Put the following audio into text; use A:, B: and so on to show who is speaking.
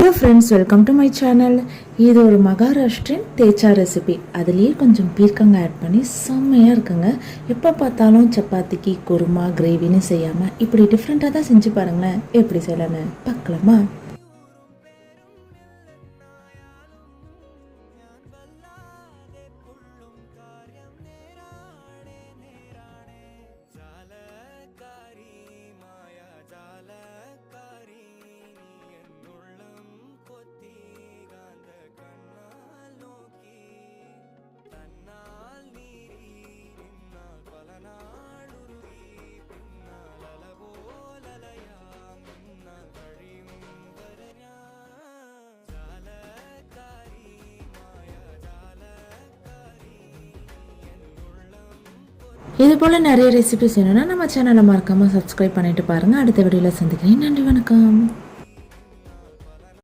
A: Hello friends, welcome to my channel. இது ஒரு Maharashtrian தேச்சா recipe. அதுலேயே கொஞ்சம் பீர்க்கங்காய் ஆட் பண்ணி செம்மையாக இருக்குங்க. எப்போ பார்த்தாலும் சப்பாத்திக்கு குருமா கிரேவின்னு செய்யாமல் இப்படி டிஃப்ரெண்ட்டாக தான் செஞ்சு பாருங்களேன். எப்படி செய்யலான்னு பார்க்கலாமா? இது போல் நிறைய ரெசிபிஸ் வேணும்னா நம்ம சேனலை மறக்காமல் சப்ஸ்கிரைப் பண்ணிட்டு பாருங்கள். அடுத்த வீடியோவில் சந்திக்கிறேன். நன்றி, வணக்கம்.